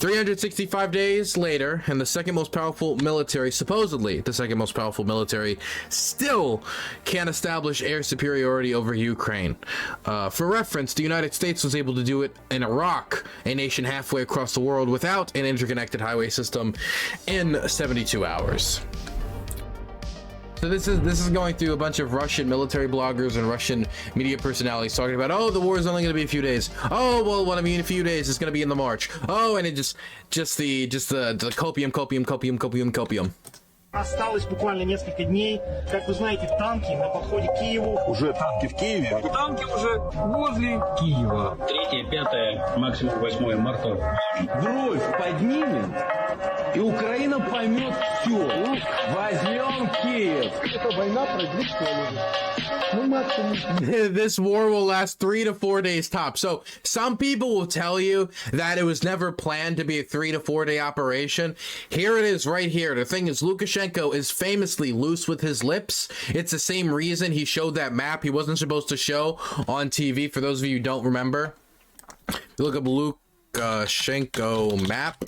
365 days later, and the second most powerful military, supposedly the second most powerful military, still can't establish air superiority over Ukraine. For reference, the United States was able to do it in Iraq, a nation halfway across the world without an interconnected highway system, in 72 hours. So this is going through a bunch of Russian military bloggers and Russian media personalities talking about, oh, the war is only going to be a few days. Oh, well, what I mean, a few days, it's going to be in the March. Oh, and it just the copium. Осталось буквально несколько дней. Как вы знаете, танки на подходе к Киеву. Уже танки в Киеве? Танки уже возле Киева. 3, 5, максимум 8 марта. Бровь поднимем, и Украина поймет все. Возьмем Киев. Эта война продлится, This war will last 3 to 4 days tops. So some people will tell you that it was never planned to be a 3 to 4 day operation. Here it is right here. The thing is, Lukashenko is famously loose with his lips. It's the same reason he showed that map he wasn't supposed to show on TV. For those of you who don't remember, look up Lukashenko map.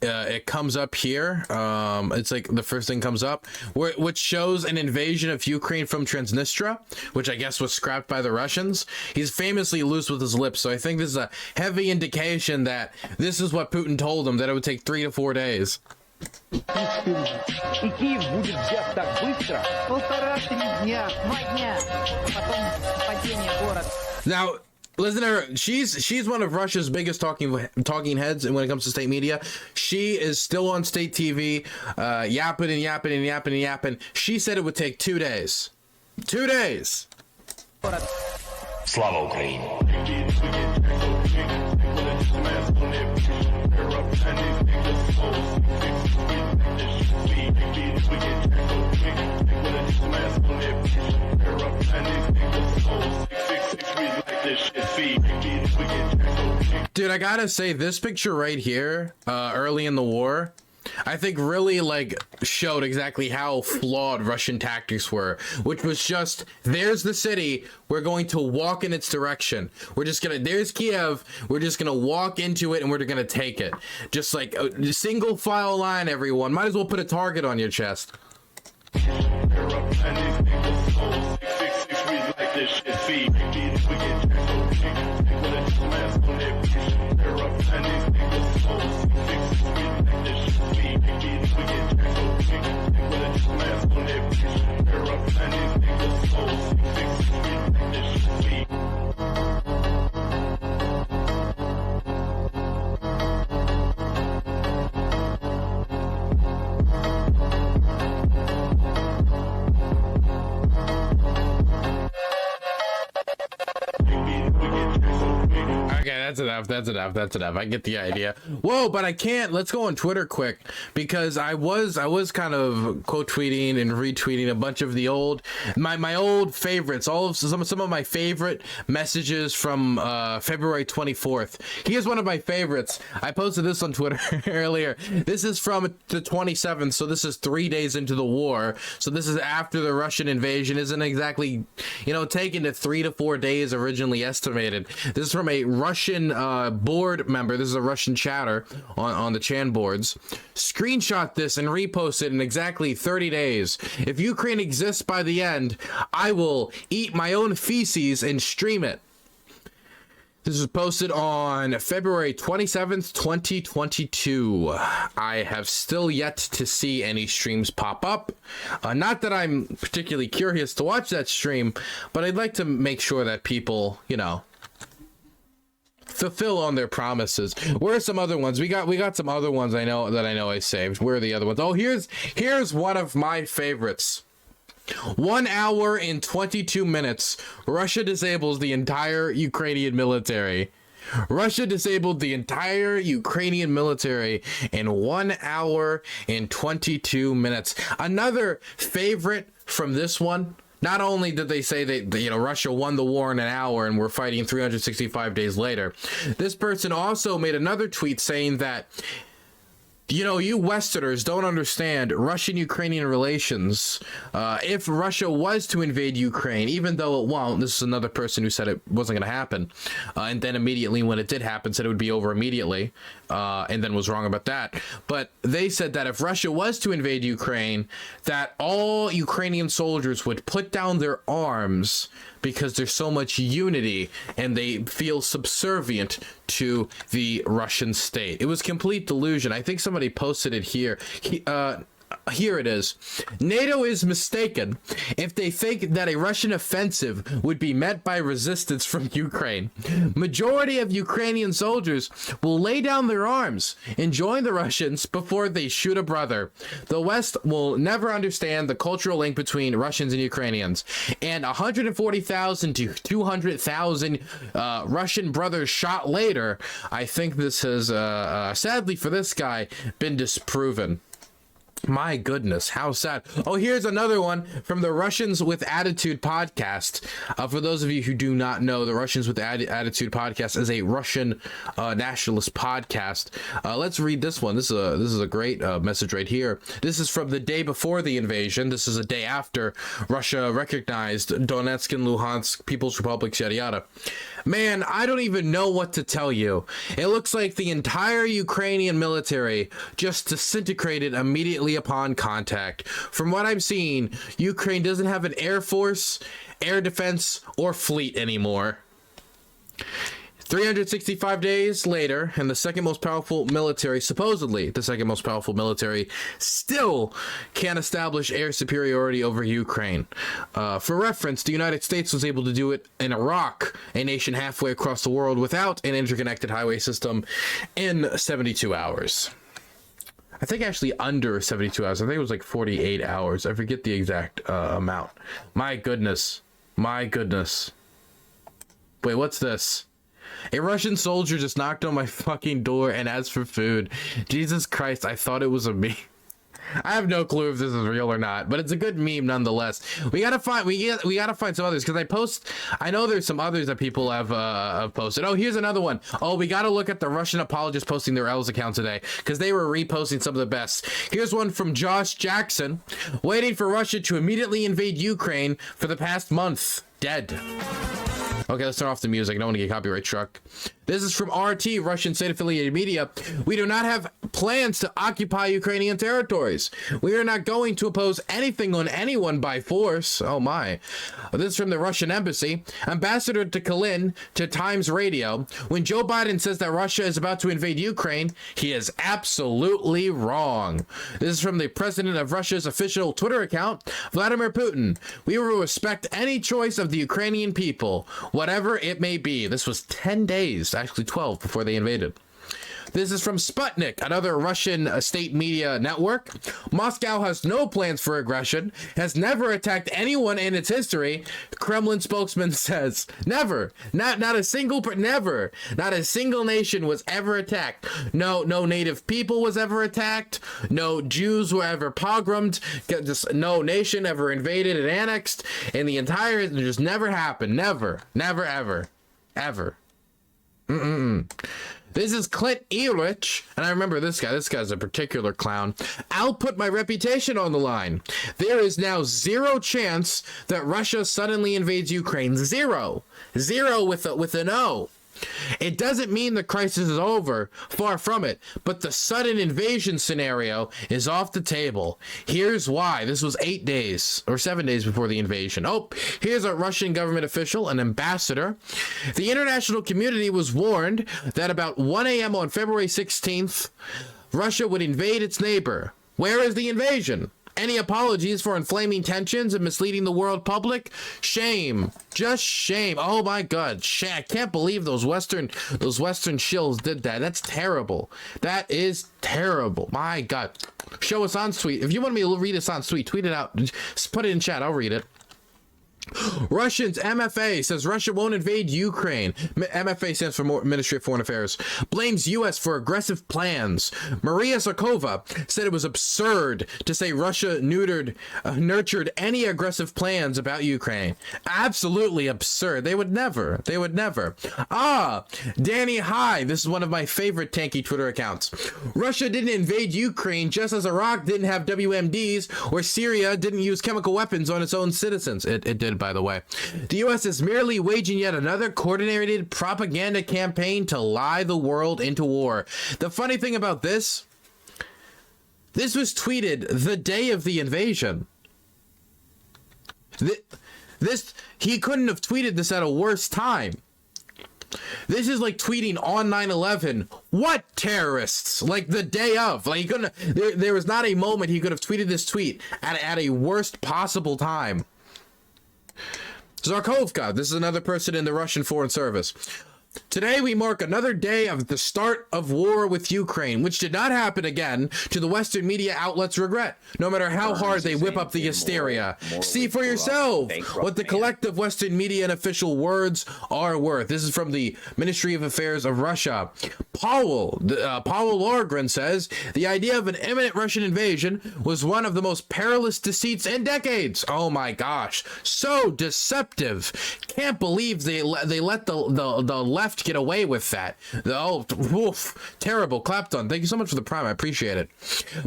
It comes up here. It's like the first thing comes up, which shows an invasion of Ukraine from Transnistria, which I guess was scrapped by the Russians. He's famously loose with his lips, so I think this is a heavy indication that this is what Putin told him, that it would take 3 to 4 days. И Киев будет взят так быстро. 1,5-3 дня. 2 дня. Потом падение города. Now, listen to her. She's one of Russia's biggest talking heads when it comes to state media. She is still on state TV, yapping. She said it would take 2 days. 2 days. Слава Україні! Dude, I gotta say, this picture right here, early in the war, I think really showed exactly how flawed Russian tactics were, which was just, there's the city, we're going to walk in its direction. There's Kiev, we're just gonna walk into it and we're gonna take it. Just like a single file line, everyone. Might as well put a target on your chest. That's enough. I get the idea. Whoa, but I can't. Let's go on Twitter quick, because I was kind of quote tweeting and retweeting a bunch of the my old favorites, some of my favorite messages from February 24th. Here's one of my favorites. I posted this on Twitter earlier. This is from the 27th, so this is 3 days into the war. So this is after the Russian invasion. Isn't exactly, taken to 3 to 4 days originally estimated. This is from a Russian board member. This is a Russian chatter on the Chan boards. Screenshot this and repost it in exactly 30 days. If Ukraine exists by the end, I will eat my own feces and stream it. This was posted on February 27th, 2022. I have still yet to see any streams pop up. Not that I'm particularly curious to watch that stream, but I'd like to make sure that people, fulfill on their promises. Where are some other ones? We got some other ones I know I saved. Where are the other ones? Oh, here's one of my favorites. 1 hour and 22 minutes. Russia disables the entire Ukrainian military. Russia disabled the entire Ukrainian military in 1 hour and 22 minutes. Another favorite from this one. Not only did they say that Russia won the war in an hour and we're fighting 365 days later, this person also made another tweet saying that You know, you Westerners don't understand Russian-Ukrainian relations. If Russia was to invade Ukraine, even though it won't, this is another person who said it wasn't going to happen, and then immediately when it did happen, said it would be over immediately, and then was wrong about that. But they said that if Russia was to invade Ukraine, that all Ukrainian soldiers would put down their arms because there's so much unity and they feel subservient to the Russian state. It was complete delusion. I think somebody posted it here. Here it is. NATO is mistaken if they think that a Russian offensive would be met by resistance from Ukraine. Majority of Ukrainian soldiers will lay down their arms and join the Russians before they shoot a brother. The West will never understand the cultural link between Russians and Ukrainians. And 140,000 to 200,000 Russian brothers shot later, I think this has, sadly for this guy, been disproven. My goodness, how sad. Oh, here's another one from the Russians with Attitude podcast. For those of you who do not know, the Russians with Attitude podcast is a Russian nationalist podcast. Let's read this one. This is a great message right here. This is from the day before the invasion. This is a day after Russia recognized Donetsk and Luhansk People's Republics, yada yada. Man, I don't even know what to tell you. It looks like the entire Ukrainian military just disintegrated immediately upon contact. From what I'm seeing, Ukraine doesn't have an air force, air defense, or fleet anymore. 365 days later, and the second most powerful military, supposedly the second most powerful military, still can't establish air superiority over Ukraine. For reference, the United States was able to do it in Iraq, a nation halfway across the world without an interconnected highway system, in 72 hours. I think actually under 72 hours. I think it was like 48 hours. I forget the exact amount. My goodness. My goodness. Wait, what's this? A Russian soldier just knocked on my fucking door and asked for food. Jesus Christ, I thought it was a meme. I have no clue if this is real or not, but it's a good meme nonetheless. We gotta find some others, because I know there's some others that people have posted. Oh, here's another one. Oh, we gotta look at the Russian apologists posting their L's account today, because they were reposting some of the best. Here's one from Josh Jackson. Waiting for Russia to immediately invade Ukraine for the past month. Dead. Okay, let's turn off the music. I don't want to get copyright struck. This is from RT, Russian state-affiliated media. We do not have plans to occupy Ukrainian territories. We are not going to impose anything on anyone by force. Oh my. This is from the Russian embassy. Ambassador to Kalin to Times Radio. When Joe Biden says that Russia is about to invade Ukraine, he is absolutely wrong. This is from the president of Russia's official Twitter account, Vladimir Putin. We will respect any choice of the Ukrainian people, whatever it may be. This was 10 days, actually 12, before they invaded. This is from Sputnik, another Russian state media network. Moscow has no plans for aggression, has never attacked anyone in its history, Kremlin spokesman says. Never. Not a single nation was ever attacked. No native people was ever attacked. No Jews were ever pogromed. No nation ever invaded and annexed. And the entire, it just never happened. Never, ever. This is Clint Ehrlich, and I remember this guy. This guy's a particular clown. I'll put my reputation on the line. There is now zero chance that Russia suddenly invades Ukraine. Zero with an O. It doesn't mean the crisis is over, far from it, but the sudden invasion scenario is off the table. Here's why. This was 8 days or 7 days before the invasion. Oh, here's a Russian government official, an ambassador. The international community was warned that about 1 a.m. on February 16th, Russia would invade its neighbor. Where is the invasion? Any apologies for inflaming tensions and misleading the world public? Shame. Just shame. Oh my God. I can't believe those Western shills did that. That's terrible. That is terrible. My God. Show us on tweet. If you want me to read us on tweet, tweet it out. Just put it in chat. I'll read it. Russians, MFA says Russia won't invade Ukraine. MFA stands for Ministry of Foreign Affairs. Blames U.S. for aggressive plans. Maria Zakova said it was absurd to say Russia nurtured any aggressive plans about Ukraine. Absolutely absurd. They would never. They would never. Danny High. This is one of my favorite tanky Twitter accounts. Russia didn't invade Ukraine just as Iraq didn't have WMDs or Syria didn't use chemical weapons on its own citizens. It did, by the way. The U.S. is merely waging yet another coordinated propaganda campaign to lie the world into war. The funny thing about this was tweeted the day of the invasion. He couldn't have tweeted this at a worse time. This is like tweeting on 9/11. What terrorists? Like the day of. Like he couldn't. There was not a moment he could have tweeted this tweet at a worst possible time. Zarkovka, this is another person in the Russian Foreign Service. Today we mark another day of the start of war with Ukraine, which did not happen again, to the Western media outlets' regret, no matter how hard they whip up the hysteria. See for yourself what the collective Western media and official words are worth. This is from the Ministry of Affairs of Russia. Paul Lorgren says, the idea of an imminent Russian invasion was one of the most perilous deceits in decades. Oh my gosh, so deceptive. Can't believe they let the left get away with that. Oh, woof, terrible. Clapton, thank you so much for the prime. I appreciate it.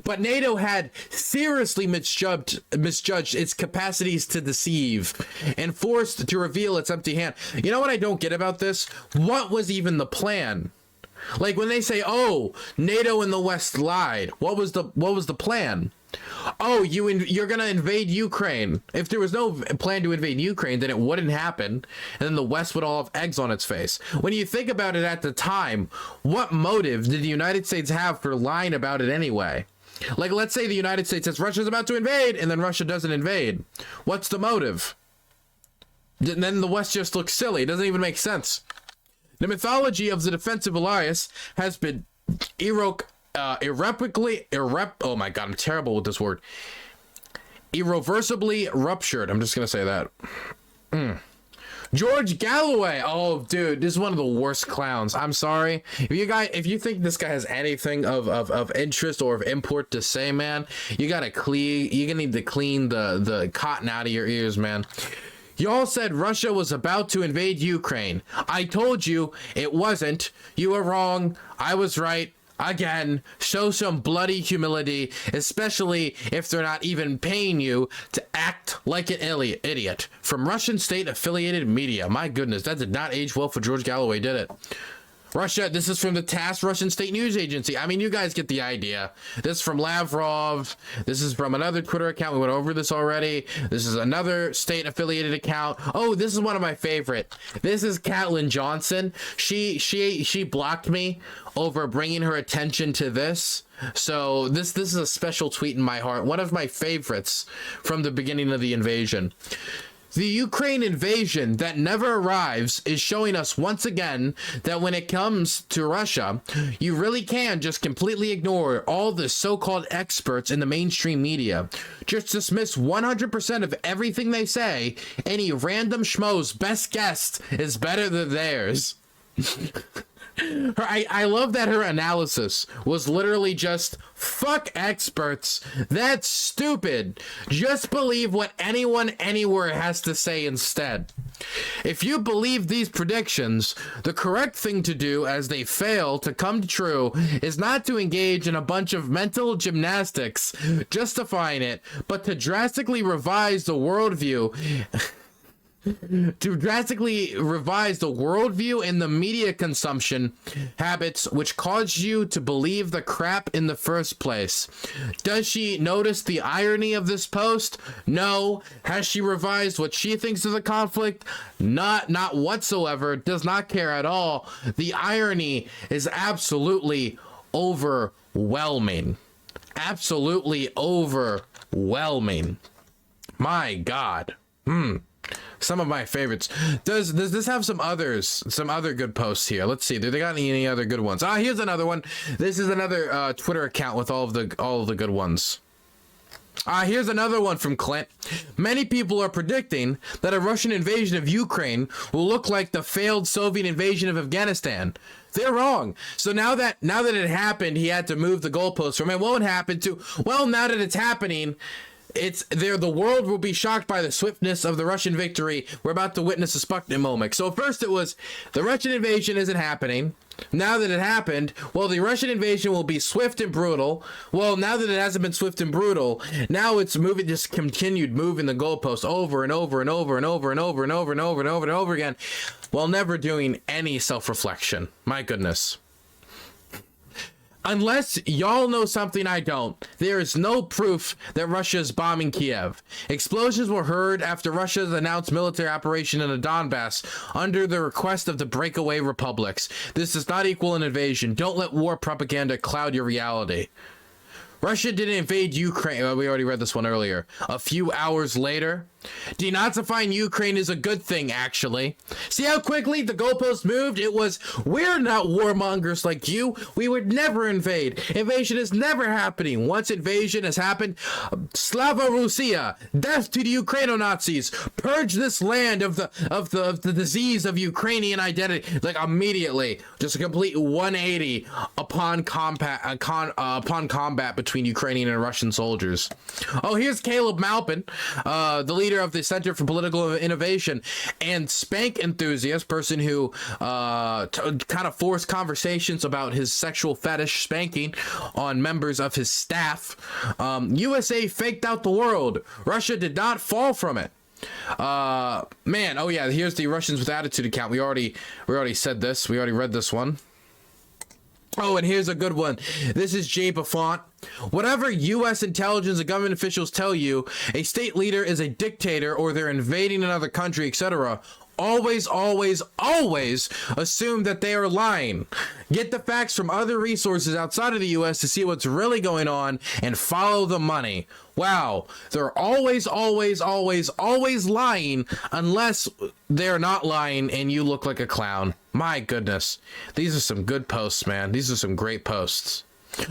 But NATO had seriously misjudged its capacities to deceive and forced to reveal its empty hand. You know what I don't get about this? What was even the plan? Like when they say, "Oh, NATO and the West lied," what was the plan? Oh, you're gonna invade Ukraine. If there was no plan to invade Ukraine, then it wouldn't happen, and then the West would all have eggs on its face. When you think about it at the time, what motive did the United States have for lying about it anyway? Like, let's say the United States says Russia's about to invade, and then Russia doesn't invade. What's the motive? Then the West just looks silly. It doesn't even make sense. The mythology of the defensive alliance has been irreparably oh my god, I'm terrible with this word. Irreversibly ruptured. I'm just gonna say that. George Galloway. Oh, dude, this is one of the worst clowns. I'm sorry. If you think this guy has anything of interest or of import to say, man, you're gonna need to clean the cotton out of your ears, man. Y'all said Russia was about to invade Ukraine. I told you it wasn't. You were wrong. I was right. Again, show some bloody humility, especially if they're not even paying you to act like an idiot. From Russian state-affiliated media. My goodness, that did not age well for George Galloway, did it? Russia, this is from the TASS Russian State News Agency. I mean, you guys get the idea. This is from Lavrov. This is from another Twitter account. We went over this already. This is another state-affiliated account. Oh, this is one of my favorite. This is Catelyn Johnson. She blocked me over bringing her attention to this. So this is a special tweet in my heart. One of my favorites from the beginning of the invasion. The Ukraine invasion that never arrives is showing us once again that when it comes to Russia, you really can just completely ignore all the so-called experts in the mainstream media. Just dismiss 100% of everything they say. Any random schmo's best guess is better than theirs. I love that her analysis was literally just, fuck experts, that's stupid, just believe what anyone anywhere has to say instead. If you believe these predictions, the correct thing to do as they fail to come true is not to engage in a bunch of mental gymnastics justifying it, but to drastically revise the worldview and the media consumption habits which caused you to believe the crap in the first place. Does she notice the irony of this post? No. Has she revised what she thinks of the conflict? Not whatsoever. Does not care at all. The irony is absolutely overwhelming. Absolutely overwhelming. My God. Some of my favorites. Does this have some other good posts here? Let's see. Do they got any other good ones? Here's another one. This is another Twitter account with all of the good ones. Here's another one from Clint. Many people are predicting that a Russian invasion of Ukraine will look like the failed Soviet invasion of Afghanistan. They're wrong. So now that it happened, he had to move the goalposts from it won't happen to, well, now that it's happening, it's there. The world will be shocked by the swiftness of the Russian victory. We're about to witness a Sputnik moment. So first it was the Russian invasion isn't happening. Now that it happened, well, the Russian invasion will be swift and brutal. Well, now that it hasn't been swift and brutal, now it's moving, just continued moving the goalpost over and over and over and over and over and over and over and over and over again, while never doing any self-reflection. My goodness. Unless y'all know something I don't, there is no proof that Russia is bombing Kiev. Explosions were heard after Russia's announced military operation in the Donbass under the request of the breakaway republics. This does not equal an invasion. Don't let war propaganda cloud your reality. Russia didn't invade Ukraine. We already read this one earlier. A few hours later, denazifying Ukraine is a good thing, actually. See how quickly the goalpost moved? It was, we're not warmongers like you. We would never invade. Invasion is never happening. Once invasion has happened, Slava Russia, death to the Ukraino-Nazis, purge this land of the disease of Ukrainian identity. Like immediately, just a complete 180 upon combat between Ukrainian and Russian soldiers. Oh, here's Caleb Maupin, the leader of the Center for Political Innovation and spank enthusiast, person who kind of forced conversations about his sexual fetish spanking on members of his staff. USA faked out the world. Russia did not fall from it. Man, oh yeah, here's the Russians with Attitude account. We already said this. We already read this one. Oh, and here's a good one. This is Jay Buffont. Whatever U.S. intelligence and government officials tell you, a state leader is a dictator or they're invading another country, etc., always assume that they are lying. Get the facts from other resources outside of the U.S. to see what's really going on and follow the money. Wow, they're always lying unless they're not lying and you look like a clown. My goodness. These are some good posts, man. These are some great posts.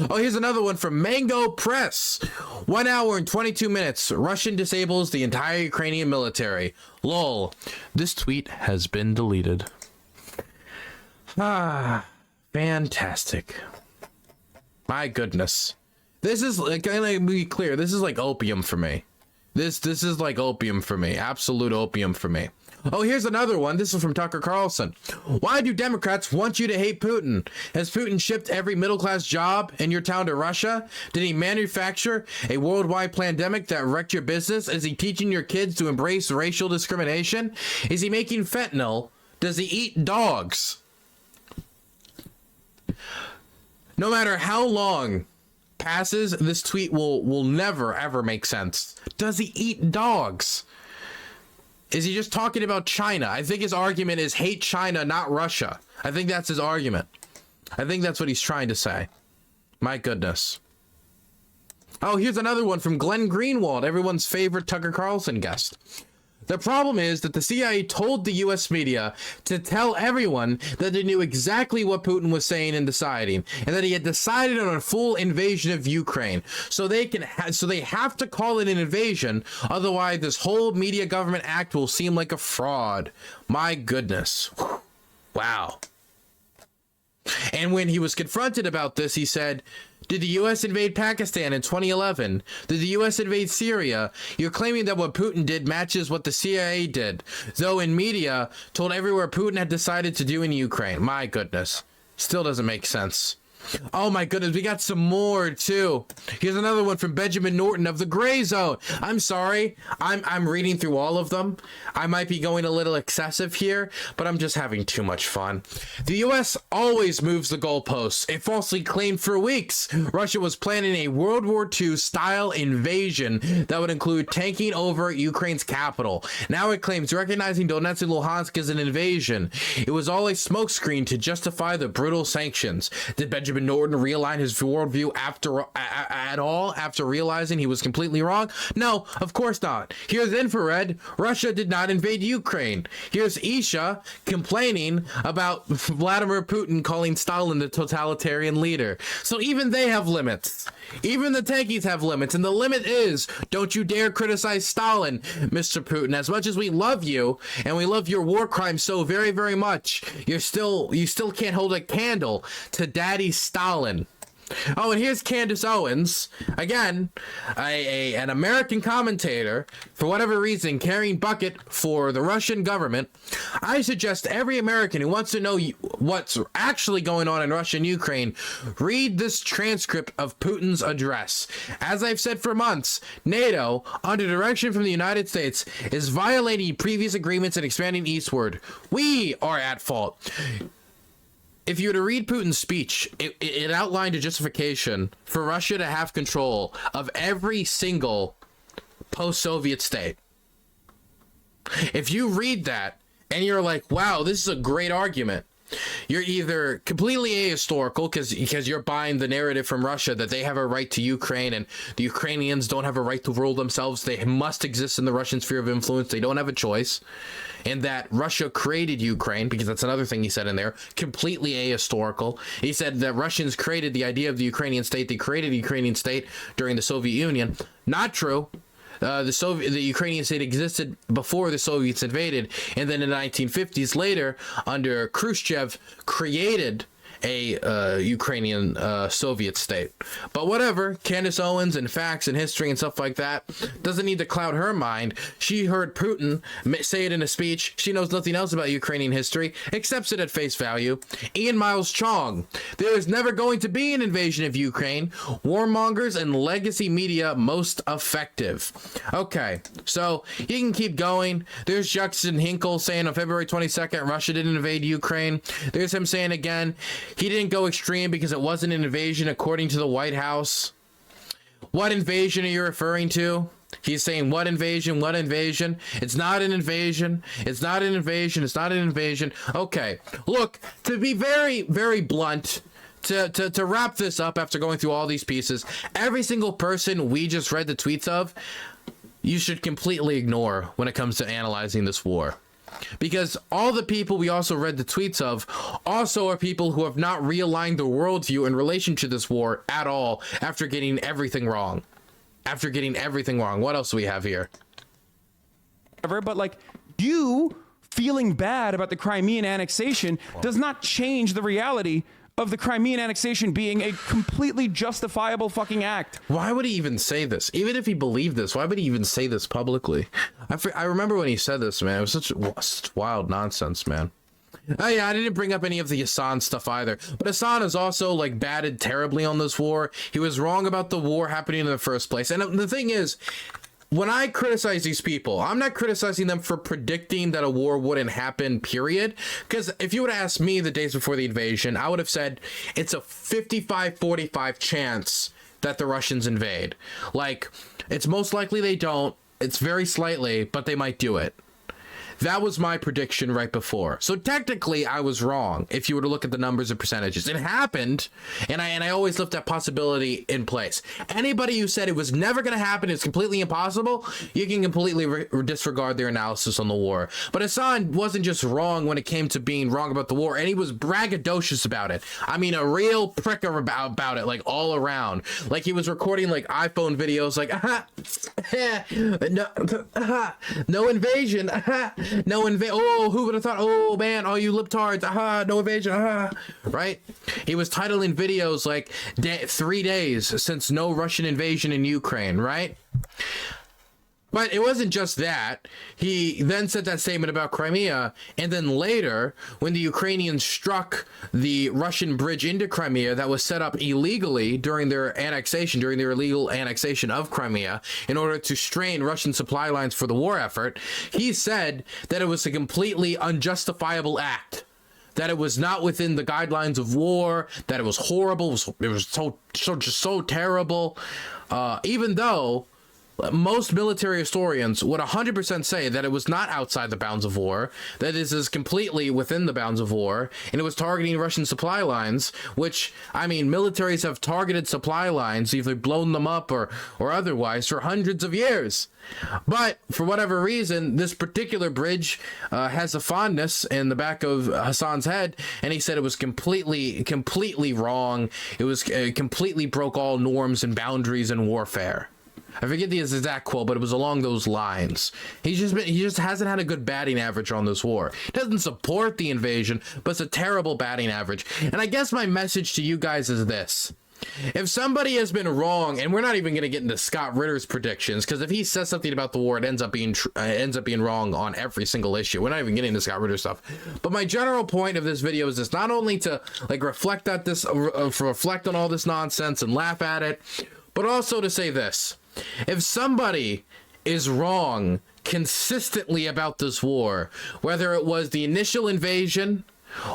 Oh, here's another one from Mango Press. 1 hour and 22 minutes. Russian disables the entire Ukrainian military. Lol. This tweet has been deleted. Fantastic. My goodness. This is, like, can I be clear? This is like opium for me. This is like opium for me. Absolute opium for me. Oh, here's another one. This is from Tucker Carlson. Why do Democrats want you to hate Putin? Has Putin shipped every middle-class job in your town to Russia? Did he manufacture a worldwide pandemic that wrecked your business? Is he teaching your kids to embrace racial discrimination? Is he making fentanyl? Does he eat dogs? No matter how long passes, this tweet will never, ever make sense. Does he eat dogs? Is he just talking about China? I think his argument is hate China, not Russia. I think that's his argument. I think that's what he's trying to say. My goodness. Oh, here's another one from Glenn Greenwald, everyone's favorite Tucker Carlson guest. The problem is that the CIA told the U.S. media to tell everyone that they knew exactly what Putin was saying and deciding, and that he had decided on a full invasion of Ukraine. So they have to call it an invasion, otherwise this whole media government act will seem like a fraud. My goodness. Wow. And when he was confronted about this, he said, did the U.S. invade Pakistan in 2011? Did the U.S. invade Syria? You're claiming that what Putin did matches what the CIA did, though in media told everywhere Putin had decided to do in Ukraine. My goodness. Still doesn't make sense. Oh my goodness, we got some more too. Here's another one from Benjamin Norton of the Gray Zone. I'm sorry, I'm reading through all of them. I might be going a little excessive here, but I'm just having too much fun. The US always moves the goalposts. It falsely claimed for weeks Russia was planning a World War II style invasion that would include taking over Ukraine's capital. Now it claims recognizing Donetsk and Luhansk as an invasion. It was all a smokescreen to justify the brutal sanctions. Did Benjamin Norton realign his worldview after realizing he was completely wrong? No, of course not. Here's Infrared. Russia did not invade Ukraine. Here's Isha complaining about Vladimir Putin calling Stalin the totalitarian leader. So even they have limits. Even the tankies have limits, and the limit is don't you dare criticize Stalin, Mr. Putin. As much as we love you and we love your war crimes so very, very much, you still can't hold a candle to Daddy Stalin. Oh, and here's Candace Owens, again, an American commentator, for whatever reason, carrying bucket for the Russian government. I suggest every American who wants to know what's actually going on in Russia and Ukraine, read this transcript of Putin's address. As I've said for months, NATO, under direction from the United States, is violating previous agreements and expanding eastward. We are at fault. If you were to read Putin's speech, it outlined a justification for Russia to have control of every single post-Soviet state. If you read that and you're like, wow, this is a great argument, you're either completely ahistorical because you're buying the narrative from Russia that they have a right to Ukraine and the Ukrainians don't have a right to rule themselves. They must exist in the Russian sphere of influence. They don't have a choice. And that Russia created Ukraine, because that's another thing he said in there, completely ahistorical. He said that Russians created the idea of the Ukrainian state. They created the Ukrainian state during the Soviet Union. Not true. The Ukrainian state existed before the Soviets invaded, and then in the 1950s later, under Khrushchev, created a Ukrainian Soviet state. But whatever, Candace Owens and facts and history and stuff like that doesn't need to cloud her mind. She heard Putin say it in a speech. She knows nothing else about Ukrainian history, accepts it at face value. Ian Miles Chong, there is never going to be an invasion of Ukraine. Warmongers and legacy media most effective. Okay, so you can keep going. There's Justin Hinkle saying on February 22nd, Russia didn't invade Ukraine. There's him saying again, he didn't go extreme because it wasn't an invasion according to the White House. What invasion are you referring to? He's saying what invasion? What invasion? It's not an invasion. It's not an invasion. It's not an invasion. Okay, look, to be very, very blunt, to wrap this up after going through all these pieces, every single person we just read the tweets of, you should completely ignore when it comes to analyzing this war. Because all the people we also read the tweets of also are people who have not realigned their worldview in relation to this war at all after getting everything wrong. After getting everything wrong. What else do we have here? But like, you feeling bad about the Crimean annexation does not change the reality of the Crimean annexation being a completely justifiable fucking act. Why would he even say this? Even if he believed this, why would he even say this publicly? I remember when he said this, man. It was such wild nonsense, man. Oh yeah, I didn't bring up any of the Hassan stuff either. But Hassan is also like batted terribly on this war. He was wrong about the war happening in the first place. And the thing is, when I criticize these people, I'm not criticizing them for predicting that a war wouldn't happen, period. Because if you would have asked me the days before the invasion, I would have said it's a 55-45 chance that the Russians invade. Like, it's most likely they don't. It's very slightly, but they might do it. That was my prediction right before. So technically, I was wrong if you were to look at the numbers and percentages. It happened, and I always left that possibility in place. Anybody who said it was never going to happen, it's completely impossible, you can completely disregard their analysis on the war. But Hassan wasn't just wrong when it came to being wrong about the war, and he was braggadocious about it. I mean, a real pricker about it, like all around. Like he was recording like iPhone videos, like, no invasion, no invasion. Oh, who would have thought? Oh man, all you libtards, no invasion, right? He was titling videos like 3 days since no Russian invasion in Ukraine, right? But it wasn't just that. He then said that statement about Crimea, and then later, when the Ukrainians struck the Russian bridge into Crimea that was set up illegally during their annexation, during their illegal annexation of Crimea, in order to strain Russian supply lines for the war effort, he said that it was a completely unjustifiable act, that it was not within the guidelines of war, that it was horrible, it was so terrible, even though most military historians would 100% say that it was not outside the bounds of war, that this is completely within the bounds of war, and it was targeting Russian supply lines, which, I mean, militaries have targeted supply lines, either blown them up or otherwise, for hundreds of years. But for whatever reason, this particular bridge has a fondness in the back of Hassan's head, and he said it was completely wrong. It was completely broke all norms and boundaries in warfare. I forget the exact quote, but it was along those lines. He just hasn't had a good batting average on this war. He doesn't support the invasion, but it's a terrible batting average. And I guess my message to you guys is this. If somebody has been wrong, and we're not even going to get into Scott Ritter's predictions, because if he says something about the war, it ends up being wrong on every single issue. We're not even getting into Scott Ritter stuff. But my general point of this video is this: not only to like reflect on all this nonsense and laugh at it, but also to say this: if somebody is wrong consistently about this war, whether it was the initial invasion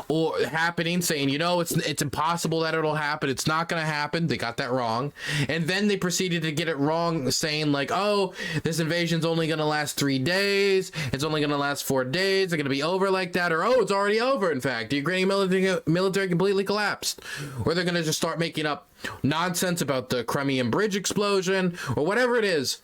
or happening, saying, you know, it's impossible that it'll happen, it's not going to happen, they got that wrong, and then they proceeded to get it wrong, saying like, oh, this invasion's only going to last 3 days, it's only going to last 4 days, it's going to be over like that, or oh, it's already over, in fact, the Ukrainian military completely collapsed, or they're going to just start making up nonsense about the Crimean bridge explosion, or whatever it is.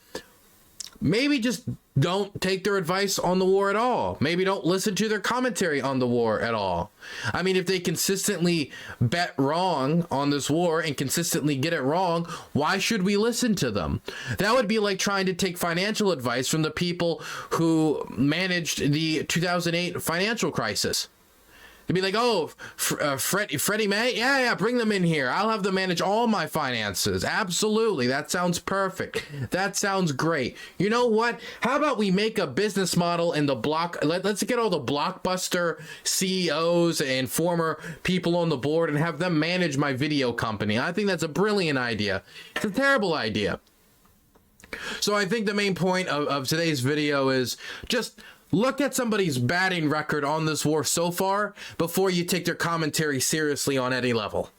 Maybe just don't take their advice on the war at all. Maybe don't listen to their commentary on the war at all. I mean, if they consistently bet wrong on this war and consistently get it wrong, why should we listen to them? That would be like trying to take financial advice from the people who managed the 2008 financial crisis. To be like, oh, Freddie Mae? Yeah, bring them in here. I'll have them manage all my finances. Absolutely. That sounds perfect. That sounds great. You know what? How about we make a business model in the let's get all the Blockbuster CEOs and former people on the board and have them manage my video company. I think that's a brilliant idea. It's a terrible idea. So I think the main point of today's video is just look at somebody's batting record on this war so far before you take their commentary seriously on any level.